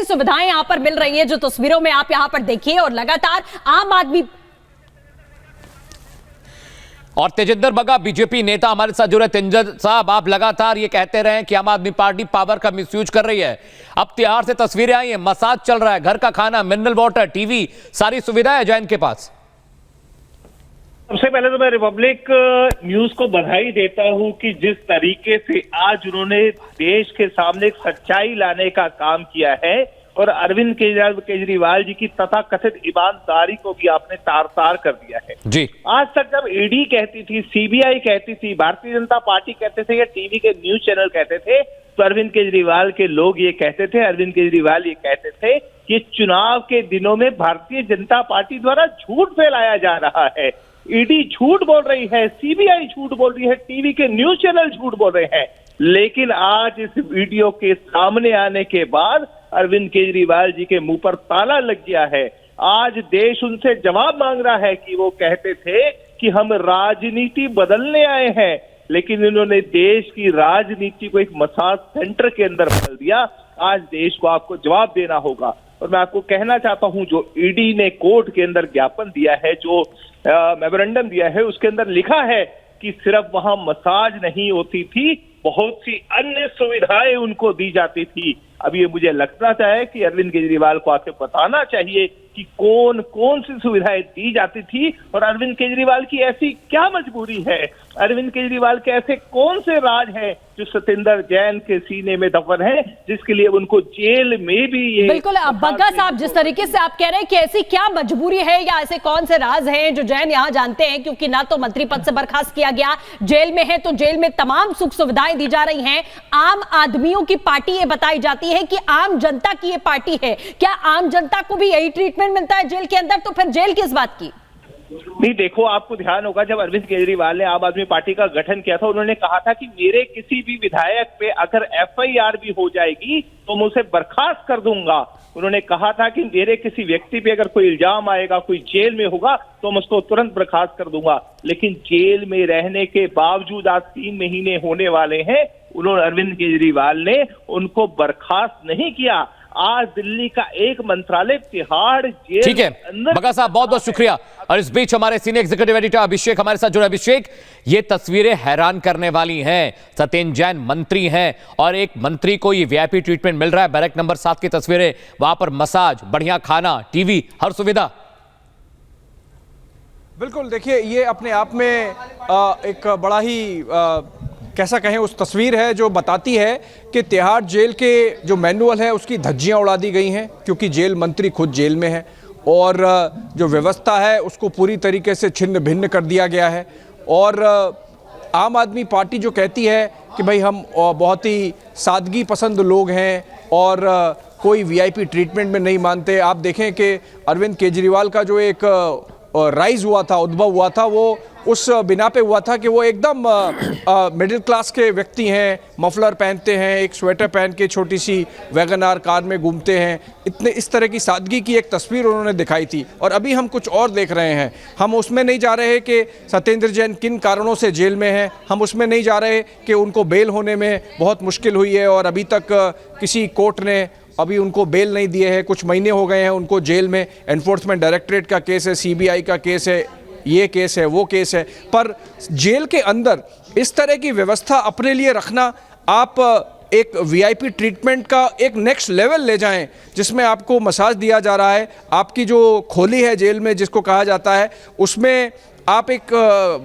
सुविधाएं यहां पर मिल रही हैं जो तस्वीरों में आप यहां पर देखिए, और लगातार आम आदमी। और तेजिंदर बग्गा बीजेपी नेता हमारे साथ जुड़े। तेजिंदर साहब, आप लगातार ये कहते रहे कि आम आदमी पार्टी पावर का मिसयूज कर रही है। अब तिहाड़ से तस्वीरें आई हैं, मसाज चल रहा है, घर का खाना, मिनरल वाटर, टीवी, सारी सुविधाएं है जैन के पास। सबसे पहले तो मैं रिपब्लिक न्यूज को बधाई देता हूं कि जिस तरीके से आज उन्होंने देश के सामने एक सच्चाई लाने का काम किया है, और अरविंद केजरीवाल जी की तथाकथित ईमानदारी को भी आपने तार तार कर दिया है जी। आज तक जब ईडी कहती थी, सीबीआई कहती थी, भारतीय जनता पार्टी कहते थे या टीवी के न्यूज चैनल कहते थे, तो अरविंद केजरीवाल के लोग ये कहते थे, अरविंद केजरीवाल ये कहते थे कि चुनाव के दिनों में भारतीय जनता पार्टी द्वारा झूठ फैलाया जा रहा है, ईडी झूठ बोल रही है, सीबीआई झूठ बोल रही है, टीवी के न्यूज चैनल झूठ बोल रहे हैं। लेकिन आज इस वीडियो के सामने आने के बाद अरविंद केजरीवाल जी के मुंह पर ताला लग गया है। आज देश उनसे जवाब मांग रहा है कि वो कहते थे कि हम राजनीति बदलने आए हैं, लेकिन इन्होंने देश की राजनीति को एक मसाज सेंटर के अंदर बदल दिया। आज देश को आपको जवाब देना होगा। और मैं आपको कहना चाहता हूं, जो ईडी ने कोर्ट के अंदर ज्ञापन दिया है, जो मेमोरेंडम दिया है, उसके अंदर लिखा है कि सिर्फ वहां मसाज नहीं होती थी, बहुत सी अन्य सुविधाएं उनको दी जाती थी। अब ये मुझे लगता है कि अरविंद केजरीवाल को आके बताना चाहिए कि कौन कौन सी सुविधाएं दी जाती थी, और अरविंद केजरीवाल की ऐसी क्या मजबूरी है, अरविंद केजरीवाल के ऐसे कौन से राज हैं जो सत्येंद्र जैन के सीने में दफन है, जिसके लिए उनको जेल में भी ये। बिल्कुल बग्गा साहब, जिस तरीके से आप कह रहे हैं कि ऐसी क्या मजबूरी है या ऐसे कौन से राज हैं जो जैन यहां जानते हैं, क्योंकि ना तो मंत्री पद से बर्खास्त किया गया, जेल में है, तो जेल में तमाम सुख सुविधाएं दी जा रही हैं, आम आदमियों की पार्टी ये बताई जाती है कि आम जनता की ये पार्टी है, क्या आम जनता को भी यही ट्रीटमेंट मिलता है जेल के अंदर? तो फिर जेल किस बात की? नहीं, देखो, आपको ध्यान होगा जब अरविंद केजरीवाल ने आम आदमी पार्टी का गठन किया था, उन्होंने कहा था कि मेरे किसी भी विधायक पे अगर एफआईआर भी हो जाएगी तो मैं उसे बर्खास्त कर दूंगा। उन्होंने कहा था कि मेरे किसी व्यक्ति पे अगर कोई इल्जाम आएगा, कोई जेल में होगा, तो मैं उसको तुरंत बर्खास्त कर दूंगा। लेकिन जेल में रहने के बावजूद आज 3 महीने होने वाले हैं, उन्होंने अरविंद केजरीवाल ने उनको बर्खास्त नहीं किया। आज दिल्ली का एक मंत्रालय तिहाड़ जेल। ठीक है बग्गा साहब, बहुत बहुत शुक्रिया। और इस बीच हमारे सीनियर एग्जीक्यूटिव एडिटर अभिषेक हमारे साथ जुड़े। अभिषेक, ये तस्वीरें हैरान करने वाली हैं। सत्येंद्र जैन मंत्री हैं और एक मंत्री को ये वीआईपी ट्रीटमेंट मिल रहा है। बैरक नंबर 7 की तस्वीरें, वहां पर मसाज, बढ़िया खाना, टीवी, हर सुविधा। बिल्कुल, देखिए ये अपने आप में एक बड़ा ही कैसा कहें उस तस्वीर है जो बताती है कि तिहाड़ जेल के जो मैनुअल है उसकी धज्जियां उड़ा दी गई हैं, क्योंकि जेल मंत्री खुद जेल में है, और जो व्यवस्था है उसको पूरी तरीके से छिन्न भिन्न कर दिया गया है। और आम आदमी पार्टी जो कहती है कि भाई हम बहुत ही सादगी पसंद लोग हैं और कोई वीआईपी ट्रीटमेंट में नहीं मानते। आप देखें कि अरविंद केजरीवाल का जो एक राइज हुआ था, उद्भव हुआ था, वो उस बिना पे हुआ था कि वो एकदम मिडिल क्लास के व्यक्ति हैं, मफलर पहनते हैं, एक स्वेटर पहन के छोटी सी वैगन-आर कार में घूमते हैं, इतने इस तरह की सादगी की एक तस्वीर उन्होंने दिखाई थी। और अभी हम कुछ और देख रहे हैं। हम उसमें नहीं जा रहे कि सत्येंद्र जैन किन कारणों से जेल में हैं, हम उसमें नहीं जा रहे कि उनको बेल होने में बहुत मुश्किल हुई है और अभी तक किसी कोर्ट ने अभी उनको बेल नहीं दिए है, कुछ महीने हो गए हैं उनको जेल में। एनफोर्समेंट डायरेक्टरेट का केस है, सीबीआई का केस है, ये केस है, वो केस है, पर जेल के अंदर इस तरह की व्यवस्था अपने लिए रखना, आप एक वीआईपी ट्रीटमेंट का एक नेक्स्ट लेवल ले जाएं, जिसमें आपको मसाज दिया जा रहा है, आपकी जो खोली है जेल में जिसको कहा जाता है, उसमें आप एक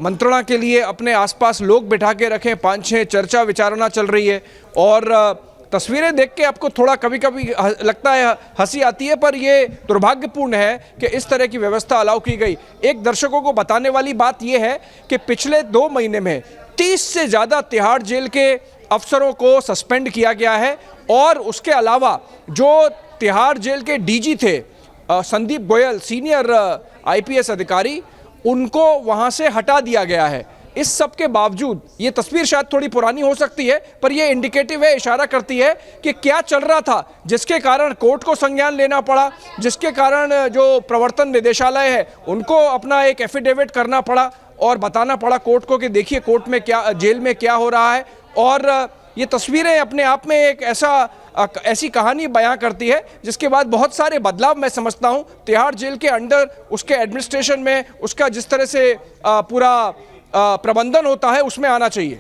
मंत्रणा के लिए अपने आसपास लोग बिठा के रखें, 5-6 चर्चा विचारणा चल रही है। और तस्वीरें देख के आपको थोड़ा कभी कभी लगता है, हंसी आती है, पर ये दुर्भाग्यपूर्ण है कि इस तरह की व्यवस्था अलाउ की गई। एक दर्शकों को बताने वाली बात यह है कि पिछले 2 महीने में 30 से ज़्यादा तिहाड़ जेल के अफसरों को सस्पेंड किया गया है, और उसके अलावा जो तिहाड़ जेल के डीजी थे संदीप गोयल, सीनियर आईपीएस अधिकारी, उनको वहाँ से हटा दिया गया है। इस सब के बावजूद ये तस्वीर शायद थोड़ी पुरानी हो सकती है, पर ये इंडिकेटिव है, इशारा करती है कि क्या चल रहा था जिसके कारण कोर्ट को संज्ञान लेना पड़ा, जिसके कारण जो प्रवर्तन निदेशालय है उनको अपना एक एफिडेविट करना पड़ा और बताना पड़ा कोर्ट को कि देखिए कोर्ट में क्या, जेल में क्या हो रहा है। और ये तस्वीरें अपने आप में एक ऐसा ऐसी कहानी बयां करती है, जिसके बाद बहुत सारे बदलाव मैं समझता हूं तिहाड़ जेल के अंदर, उसके एडमिनिस्ट्रेशन में, उसका जिस तरह से पूरा प्रबंधन होता है उसमें आना चाहिए।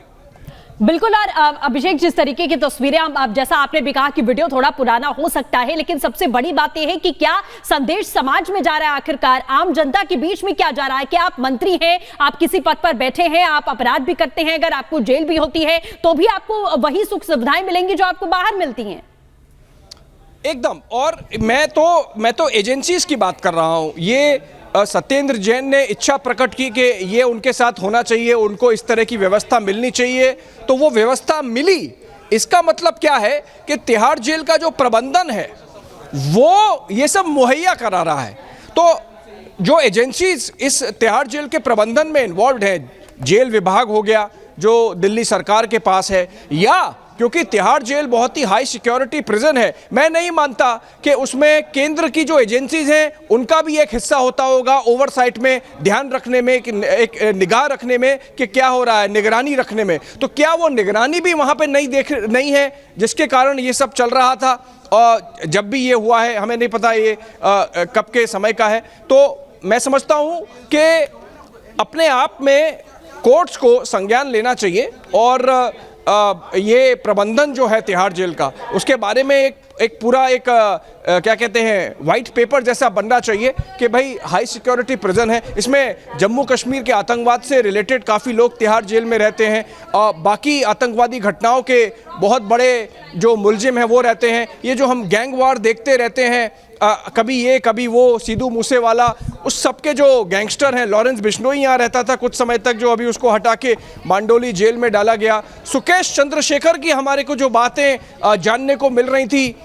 बिल्कुल। और अभिषेक, जिस तरीके की तस्वीरें अब जैसा आपने भी कहा कि वीडियो थोड़ा पुराना हो सकता है, लेकिन सबसे बड़ी बात यह है कि क्या संदेश समाज में जा रहा है, आखिरकार आम जनता के बीच में क्या जा रहा है कि आप मंत्री हैं, आप किसी पद पर बैठे हैं, आप अपराध भी करते हैं, अगर आपको जेल भी होती है तो भी आपको वही सुख सुविधाएं मिलेंगी जो आपको बाहर मिलती हैं। एकदम। और मैं तो एजेंसीज की बात कर रहा हूं। ये सत्येंद्र जैन ने इच्छा प्रकट की कि ये उनके साथ होना चाहिए, उनको इस तरह की व्यवस्था मिलनी चाहिए, तो वो व्यवस्था मिली। इसका मतलब क्या है कि तिहाड़ जेल का जो प्रबंधन है वो ये सब मुहैया करा रहा है। तो जो एजेंसीज इस तिहाड़ जेल के प्रबंधन में इन्वॉल्व हैं, जेल विभाग हो गया जो दिल्ली सरकार के पास है, या क्योंकि तिहाड़ जेल बहुत ही हाई सिक्योरिटी प्रिजन है, मैं नहीं मानता कि उसमें केंद्र की जो एजेंसीज हैं उनका भी एक हिस्सा होता होगा ओवरसाइट में, ध्यान रखने में, एक निगाह रखने में कि क्या हो रहा है, निगरानी रखने में। तो क्या वो निगरानी भी वहाँ पे नहीं है, जिसके कारण ये सब चल रहा था? और जब भी ये हुआ है, हमें नहीं पता ये कब के समय का है। तो मैं समझता हूँ कि अपने आप में कोर्ट्स को संज्ञान लेना चाहिए और ये प्रबंधन जो है तिहाड़ जेल का, उसके बारे में एक पूरा क्या कहते हैं, वाइट पेपर जैसा बनना चाहिए कि भाई हाई सिक्योरिटी प्रिजन है, इसमें जम्मू कश्मीर के आतंकवाद से रिलेटेड काफ़ी लोग तिहाड़ जेल में रहते हैं, और बाकी आतंकवादी घटनाओं के बहुत बड़े जो मुलजिम हैं वो रहते हैं। ये जो हम गैंग वार देखते रहते हैं, कभी ये कभी वो, सिद्धू मूसेवाला, उस सब के जो गैंगस्टर हैं, लॉरेंस बिश्नोई यहाँ रहता था कुछ समय तक, जो अभी उसको हटा के मांडोली जेल में डाला गया। सुकेश चंद्रशेखर की हमारे को जो बातें जानने को मिल रही थी,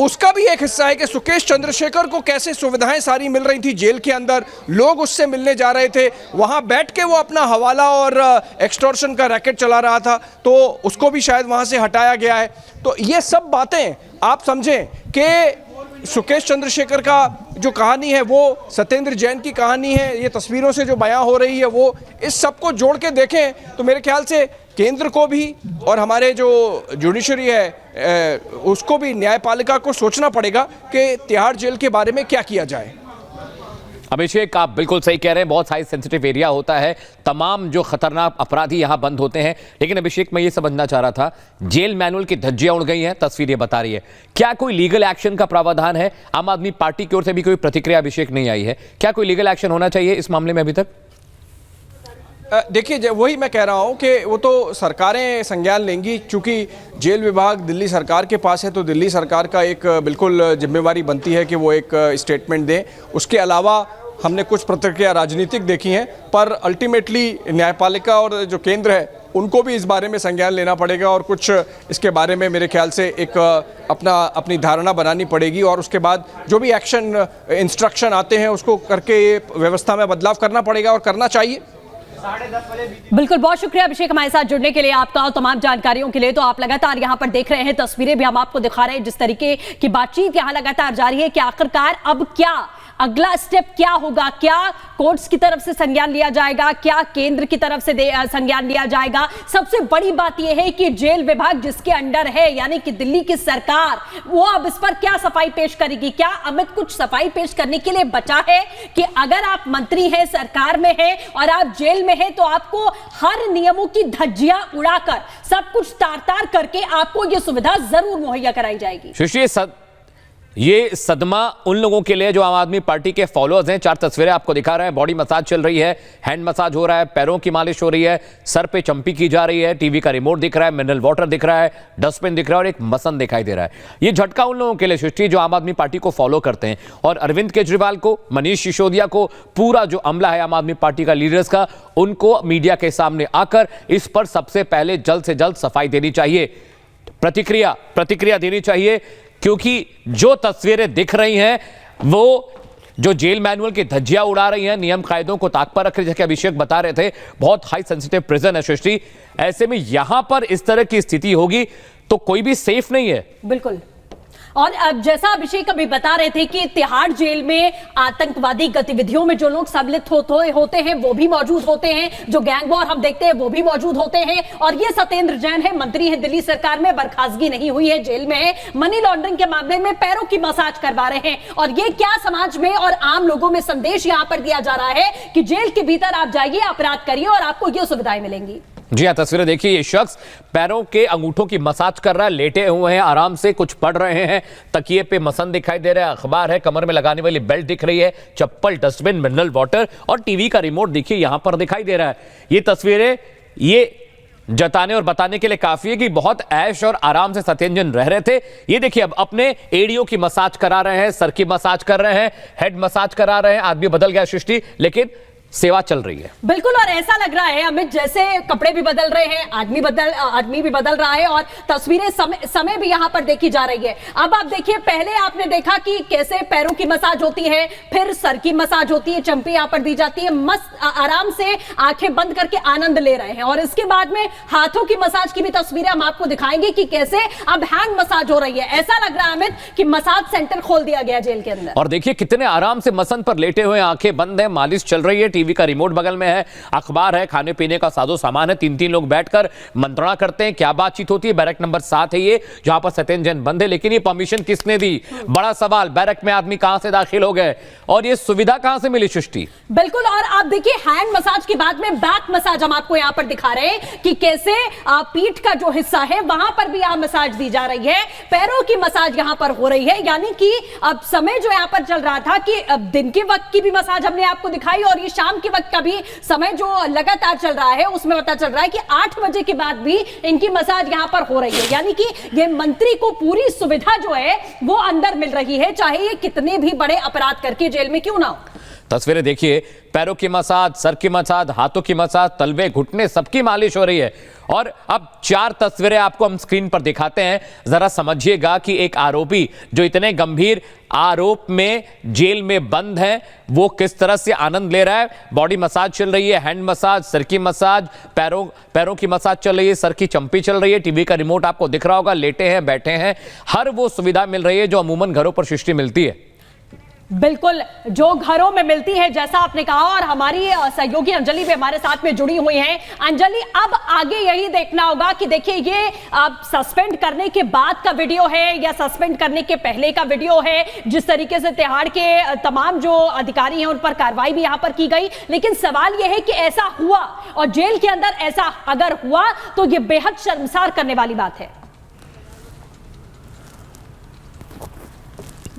उसका भी एक हिस्सा है कि सुकेश चंद्रशेखर को कैसे सुविधाएं सारी मिल रही थी जेल के अंदर, लोग उससे मिलने जा रहे थे, वहाँ बैठ के वो अपना हवाला और एक्सटॉर्शन का रैकेट चला रहा था, तो उसको भी शायद वहाँ से हटाया गया है। तो ये सब बातें आप समझें कि सुकेश चंद्रशेखर का जो कहानी है वो सत्येंद्र जैन की कहानी है, ये तस्वीरों से जो बयां हो रही है वो, इस सब को जोड़ के देखें तो मेरे ख्याल से केंद्र को भी और हमारे जो जुडिशरी है उसको भी, न्यायपालिका को सोचना पड़ेगा कि तिहाड़ जेल के बारे में क्या किया जाए। अभिषेक, आप बिल्कुल सही कह रहे हैं, बहुत हाई सेंसिटिव एरिया होता है, तमाम जो खतरनाक अपराधी यहां बंद होते हैं। लेकिन अभिषेक, मैं ये समझना चाह रहा था, जेल मैनुअल की धज्जियां उड़ गई हैं, तस्वीर ये बता रही है, क्या कोई लीगल एक्शन का प्रावधान है? आम आदमी पार्टी की ओर से भी कोई प्रतिक्रिया अभिषेक नहीं आई है, क्या कोई लीगल एक्शन होना चाहिए इस मामले में अभी तक? देखिए, वही मैं कह रहा हूं कि वो तो सरकारें संज्ञान लेंगी, क्योंकि जेल विभाग दिल्ली सरकार के पास है, तो दिल्ली सरकार का एक बिल्कुल जिम्मेवारी बनती है कि वो एक स्टेटमेंट दें। उसके अलावा हमने कुछ प्रतिक्रिया राजनीतिक देखी हैं, पर अल्टीमेटली न्यायपालिका और जो केंद्र है उनको भी इस बारे में संज्ञान लेना पड़ेगा और कुछ इसके बारे में मेरे ख्याल से एक अपनी धारणा बनानी पड़ेगी, और उसके बाद जो भी एक्शन इंस्ट्रक्शन आते हैं उसको करके ये व्यवस्था में बदलाव करना पड़ेगा और करना चाहिए। बिल्कुल, बहुत शुक्रिया अभिषेक हमारे साथ जुड़ने के लिए, आपका और तमाम जानकारियों के लिए। तो आप लगातार यहां पर देख रहे हैं, तस्वीरें भी हम आपको दिखा रहे हैं, जिस तरीके की बातचीत यहां लगातार जारी है कि आखिरकार अब क्या अगला स्टेप क्या होगा, क्या कोर्ट्स की तरफ से संज्ञान लिया जाएगा, क्या केंद्र की तरफ से संज्ञान लिया जाएगा। सबसे बड़ी बात यह है कि जेल विभाग जिसके अंडर है, यानी कि दिल्ली की सरकार, वो अब इस पर क्या सफाई पेश करेगी? क्या अमित कुछ सफाई पेश करने के लिए बचा है कि अगर आप मंत्री हैं, सरकार में हैं और आप जेल में हैं, तो आपको हर नियमों की धज्जियां उड़ाकर, सब कुछ तार-तार करके आपको यह सुविधा जरूर मुहैया कराई जाएगी? सुशील, ये सदमा उन लोगों के लिए जो आम आदमी पार्टी के फॉलोअर्स हैं। 4 तस्वीरें आपको दिखा रहे हैं, बॉडी मसाज चल रही है, हैंड मसाज हो रहा है, पैरों की मालिश हो रही है, सर पे चंपी की जा रही है, टीवी का रिमोट दिख रहा है, मिनरल वाटर दिख रहा है, डस्टबिन दिख रहा है और एक मसन दिखाई दे रहा है। ये झटका उन लोगों के लिए सृष्टि जो आम आदमी पार्टी को फॉलो करते हैं, और अरविंद केजरीवाल को, मनीष सिसोदिया को, पूरा जो अमला है आम आदमी पार्टी का लीडर्स का, उनको मीडिया के सामने आकर इस पर सबसे पहले जल्द से जल्द सफाई देनी चाहिए, प्रतिक्रिया देनी चाहिए, क्योंकि जो तस्वीरें दिख रही हैं वो जो जेल मैनुअल की धज्जियां उड़ा रही हैं, नियम कायदों को ताक पर रख रही है, जैसे अभिषेक बता रहे थे, बहुत हाई सेंसिटिव प्रिजन है सृष्टि। ऐसे में यहां पर इस तरह की स्थिति होगी तो कोई भी सेफ नहीं है। बिल्कुल, और अब जैसा अभिषेक अभी बता रहे थे कि तिहाड़ जेल में आतंकवादी गतिविधियों में जो लोग सम्मिलित होते हैं वो भी मौजूद होते हैं, जो गैंग वॉर हम देखते हैं वो भी मौजूद होते हैं। और ये सत्येंद्र जैन है, मंत्री है दिल्ली सरकार में, बर्खास्तगी नहीं हुई है, जेल में है, मनी लॉन्ड्रिंग के मामले में पैरों की मसाज करवा रहे हैं। और ये क्या समाज में और आम लोगों में संदेश यहां पर दिया जा रहा है कि जेल के भीतर आप जाइए, अपराध करिए और आपको ये सुविधाएं मिलेंगी। जी हाँ, तस्वीरें देखिए, ये शख्स पैरों के अंगूठों की मसाज कर रहा है, लेटे हुए हैं, आराम से कुछ पढ़ रहे हैं, तकिए पे मसन दिखाई दे रहा है, अखबार है, कमर में लगाने वाली बेल्ट दिख रही है, चप्पल, डस्टबिन, मिनरल वाटर और टीवी का रिमोट देखिए यहां पर दिखाई दे रहा है। ये तस्वीरें ये जताने और बताने के लिए काफी है कि बहुत ऐश और आराम से सत्येंद्र जैन रह रहे थे। ये देखिए अब अपने एड़ियों की मसाज करा रहे हैं, सर की मसाज कर रहे हैं, हेड मसाज करा रहे हैं। आदमी बदल गया सृष्टि, लेकिन सेवा चल रही है। बिल्कुल, और ऐसा लग रहा है अमित जैसे कपड़े भी बदल रहे हैं, आदमी भी बदल रहा है और तस्वीरें समय भी यहां पर देखी जा रही है। अब आप देखिए, पहले आपने देखा कि कैसे पैरों की मसाज होती है, फिर सर की मसाज होती है, चंपी यहां पर दी जाती है, मस्त आराम से आंखें बंद करके आनंद ले रहे हैं। और इसके बाद में हाथों की मसाज की भी तस्वीरें हम आपको दिखाएंगे कि कैसे अब हैंड मसाज हो रही है। ऐसा लग रहा है अमित कि मसाज सेंटर खोल दिया गया जेल के अंदर। और देखिए कितने आराम से मसन पर लेटे हुए, आंखें बंद है, मालिश चल रही है, टीवी का रिमोट बगल में है, अखबार है, खाने पीने का साजो सामान है, 3-3 लोग बैठकर मंत्रणा करते हैं। क्या बातचीत होती है? बैरक नंबर 7 है ये, जहां पर सत्येंद्र जैन बंद है। लेकिन ये परमिशन किसने दी? बड़ा सवाल। बैरक में आदमी कहां से दाखिल हो गए और ये सुविधा कहां से मिली सृष्टि? बिल्कुल, और आप देखिए हैंड मसाज के बाद में बैक मसाज हम आपको यहां पर दिखा रहे हैं कि कैसे पीठ का जो हिस्सा है वहां पर भी यहां मसाज दी जा रही है, पैरों की मसाज यहां पर हो रही है। यानी कि अब समय जो यहां पर चल रहा था कि अब दिन के वक्त की भी मसाज हमने आपको दिखाई और ये शाम के वक्त का भी समय जो लगातार चल रहा है उसमें पता चल रहा है कि 8 बजे के बाद भी इनकी मसाज यहां पर हो रही है। यानी कि ये मंत्री को पूरी सुविधा जो है वो अंदर मिल रही है, चाहे ये कितने भी बड़े अपराध करके जेल में क्यों ना हो। तस्वीरें देखिए, पैरों की मसाज, सर की मसाज, हाथों की मसाज, तलवे, घुटने, सबकी मालिश हो रही है। और अब 4 तस्वीरें आपको हम स्क्रीन पर दिखाते हैं, जरा समझिएगा कि एक आरोपी जो इतने गंभीर आरोप में जेल में बंद है वो किस तरह से आनंद ले रहा है। बॉडी मसाज चल रही है, हैंड मसाज, सर की मसाज, पैरों की मसाज चल रही है, सर की चंपी चल रही है, टीवी का रिमोट आपको दिख रहा होगा, लेटे हैं, बैठे हैं, हर वो सुविधा मिल रही है जो अमूमन घरों पर सृष्टि मिलती है। बिल्कुल, जो घरों में मिलती है, जैसा आपने कहा। और हमारी सहयोगी अंजलि भी हमारे साथ में जुड़ी हुई हैं। अंजलि, अब आगे यही देखना होगा कि देखिए ये अब सस्पेंड करने के बाद का वीडियो है या सस्पेंड करने के पहले का वीडियो है। जिस तरीके से तिहाड़ के तमाम जो अधिकारी हैं उन पर कार्रवाई भी यहां पर की गई, लेकिन सवाल यह है कि ऐसा हुआ और जेल के अंदर ऐसा अगर हुआ तो यह बेहद शर्मसार करने वाली बात है।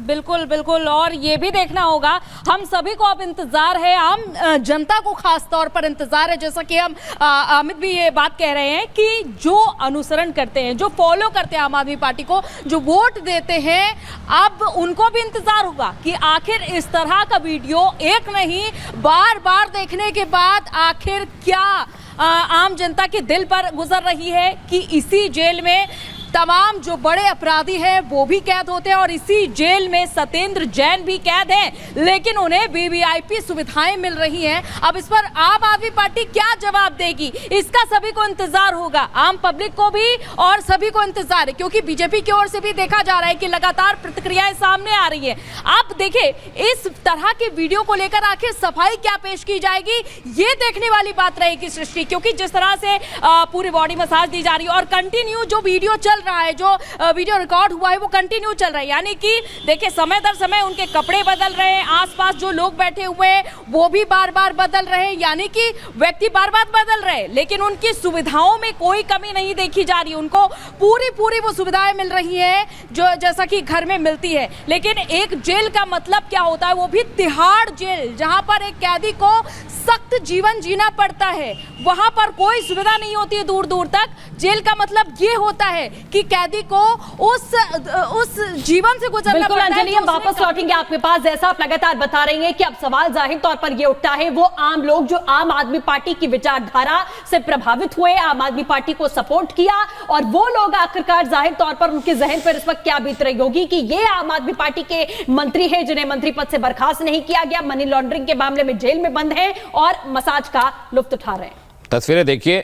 बिल्कुल बिल्कुल, और ये भी देखना होगा, हम सभी को अब इंतजार है, आम जनता को खास तौर पर इंतजार है, जैसा कि हम अमित भी ये बात कह रहे हैं कि जो अनुसरण करते हैं, जो फॉलो करते हैं आम आदमी पार्टी को, जो वोट देते हैं, अब उनको भी इंतजार होगा कि आखिर इस तरह का वीडियो एक नहीं बार बार देखने के बाद आखिर क्या आम जनता के दिल पर गुजर रही है कि इसी जेल में तमाम जो बड़े अपराधी हैं वो भी कैद होते हैं और इसी जेल में सत्येंद्र जैन भी कैद हैं, लेकिन उन्हें वीवीआईपी सुविधाएं मिल रही हैं। अब इस पर आम आदमी पार्टी क्या जवाब देगी, इसका सभी को इंतजार होगा, आम पब्लिक को भी और सभी को इंतजार है, क्योंकि बीजेपी की ओर से भी देखा जा रहा है कि लगातार प्रतिक्रियाएं सामने आ रही है। आप देखिए इस तरह के वीडियो को लेकर आखिर सफाई क्या पेश की जाएगी, ये देखने वाली बात रहेगी सृष्टि, क्योंकि जिस तरह से पूरी बॉडी मसाज दी जा रही है और कंटिन्यू जो वीडियो चल रहा है, जो वीडियो रिकॉर्ड हुआ है वो कंटिन्यू चल रहा है, यानी कि देखिए समय दर समय उनके कपड़े बदल रहे हैं, आसपास जो लोग बैठे हुए हैं वो भी बार बार बदल रहे हैं, यानी कि व्यक्ति बार बार बदल रहे हैं, लेकिन उनकी सुविधाओं में कोई कमी नहीं देखी जा रही, उनको पूरी वो सुविधाएं मिल रही है जो जैसा कि घर में मिलती है। लेकिन एक जेल का मतलब क्या होता है, वो भी तिहाड़ जेल, जहां पर एक कैदी को सख्त जीवन जीना पड़ता है, वहां पर कोई सुविधा नहीं होती है दूर दूर तक। जेल का मतलब ये होता है कि कैदी को उस जीवन से गुजरना पड़ता है। अंजलि, हम वापस लौटेंगे आपके पास। जैसा आप लगातार बता रही हैं कि अब सवाल जाहिर तौर पर ये उठता है, वो आम लोग जो आम आदमी पार्टी की विचारधारा से प्रभावित हुए, आम आदमी पार्टी को सपोर्ट किया, और वो लोग आखिरकार जाहिर तौर पर उनके जहन पर इस वक्त क्या बीत रही होगी कि ये आम आदमी पार्टी के मंत्री हैं जिन्हें मंत्री पद से बर्खास्त नहीं किया गया, मनी लॉन्ड्रिंग के मामले में जेल में बंद हैं और मसाज का लुत्फ उठा रहे हैं। तस्वीरें देखिए,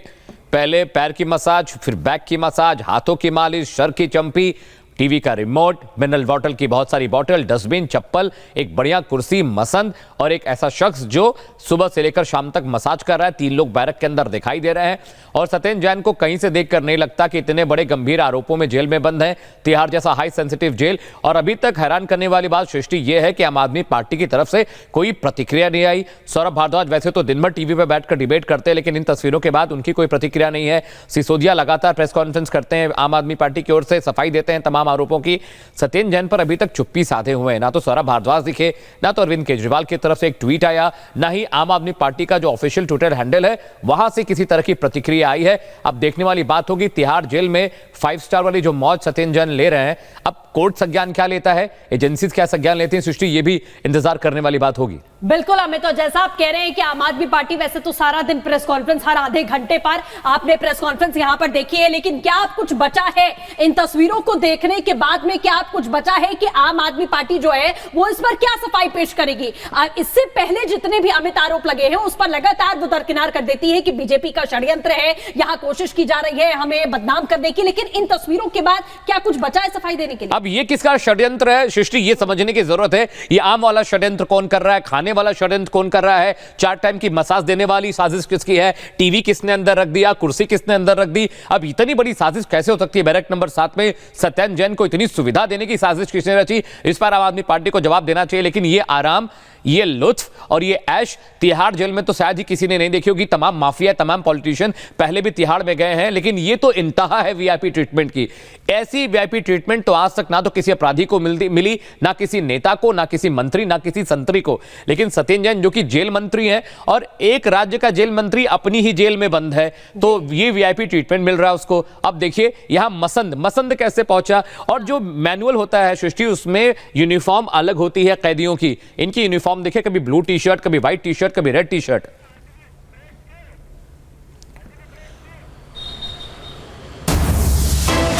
पहले पैर की मसाज, फिर बैक की मसाज, हाथों की मालिश, सर की चंपी, टीवी का रिमोट, मिनरल वाटर की बहुत सारी बॉटल, डस्टबिन, चप्पल, एक बढ़िया कुर्सी, मसंद और एक ऐसा शख्स जो सुबह से लेकर शाम तक मसाज कर रहा है। 3 लोग बैरक के अंदर दिखाई दे रहे हैं और सत्येंद्र जैन को कहीं से देखकर नहीं लगता कि इतने बड़े गंभीर आरोपों में जेल में बंद है, तिहाड़ जैसा हाई सेंसिटिव जेल। और अभी तक हैरान करने वाली बात सृष्टि यह है कि आम आदमी पार्टी की तरफ से कोई प्रतिक्रिया नहीं आई। सौरभ भारद्वाज वैसे तो दिन भर टीवी पर बैठकर डिबेट करते हैं, लेकिन इन तस्वीरों के बाद उनकी कोई प्रतिक्रिया नहीं है। सिसोदिया लगातार प्रेस कॉन्फ्रेंस करते हैं, आम आदमी पार्टी की ओर से सफाई देते हैं तमाम आरोपों की। सत्येंद्र जैन पर अभी तक चुप्पी साधे हुए हैं। ना तो सौरभ भारद्वाज दिखे, ना तो अरविंद केजरीवाल की तरफ से एक ट्वीट आया, ना ही आम आदमी पार्टी का जो ऑफिशियल ट्विटर हैंडल है वहां से किसी तरह की प्रतिक्रिया आई है। अब देखने वाली बात होगी तिहाड़ जेल में 5 स्टार वाली जो मौज सत्येंद्र जैन ले रहे हैं, अब कोर्ट संज्ञान क्या लेता है, एजेंसीज क्या संज्ञान लेती हैं, सृष्टि ये भी इंतजार करने वाली बात होगी। बिल्कुल अमित, तो जैसा आप कह रहे हैं कि आम आदमी पार्टी वैसे तो सारा दिन प्रेस कॉन्फ्रेंस, हर आधे घंटे पर आपने प्रेस कॉन्फ्रेंस यहां पर देखी है, लेकिन क्या आप कुछ बचा है इन तस्वीरों को देखने के बाद में, क्या आप कुछ बचा है कि आम आदमी पार्टी जो है वो इस पर क्या सफाई पेश करेगी? इससे पहले जितने भी अमित आरोप लगे हैं उस पर लगातार वो दरकिनार कर देती है कि बीजेपी का षड्यंत्र है, यहां कोशिश की जा रही है हमें बदनाम करने की, लेकिन इन तस्वीरों के बाद क्या कुछ बचा है सफाई देने के लिए? अब ये किसका षड्यंत्र है सृष्टि, ये समझने की जरूरत है। ये आम वाला षड्यंत्र कौन कर रहा है, खाने वाला षड्यंत्र कौन कर रहा है, 4 टाइम की मसाज देने वाली साजिश किसकी है, टीवी किसने अंदर रख दिया, कुर्सी किसने अंदर रख दी। अब इतनी बड़ी साजिश कैसे हो सकती है? बैरक नंबर 7 में सत्येंद्र जैन को इतनी सुविधा देने की साजिश किसने रची? इस पर आम आदमी पार्टी को जवाब देना चाहिए। लेकिन ये आराम, ये लुत्फ और ये ऐश तिहाड़ जेल में तो शायद ही किसी ने नहीं देखी होगी। तमाम माफिया, तमाम पॉलिटिशियन पहले भी तिहाड़ में गए हैं, लेकिन ये तो इंतहा है वीआईपी ट्रीटमेंट की। ऐसी वीआईपी ट्रीटमेंट तो आज तक ना तो किसी अपराधी को मिली, ना किसी नेता को, ना किसी मंत्री, ना किसी संतरी को। लेकिन सत्येंद्र जैन जो कि जेल मंत्री हैं और एक राज्य का जेल मंत्री अपनी ही जेल में बंद है, तो ये वीआईपी ट्रीटमेंट मिल रहा है उसको। अब देखिए यहां मसंद कैसे पहुंचा, और जो मैनुअल होता है सृष्टि उसमें यूनिफॉर्म अलग होती है कैदियों की। इनकी यूनिफॉर्म देखिए, कभी ब्लू टी शर्ट, कभी व्हाइट टी शर्ट, कभी रेड टी शर्ट।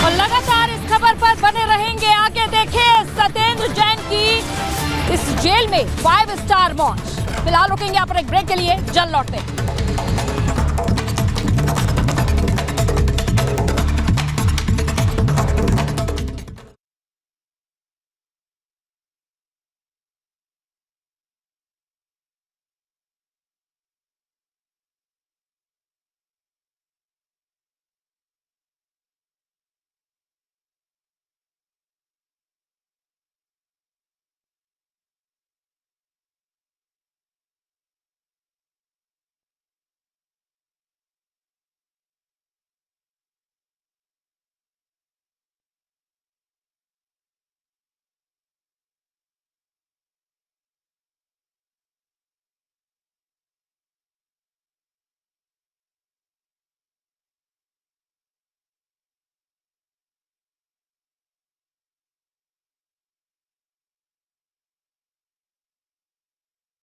और लगातार इस खबर पर बने रहेंगे। आगे देखें सत्येंद्र जैन की इस जेल में 5 स्टार मौज। फिलहाल रुकेंगे यहाँ पर एक ब्रेक के लिए, जल्द लौटते हैं।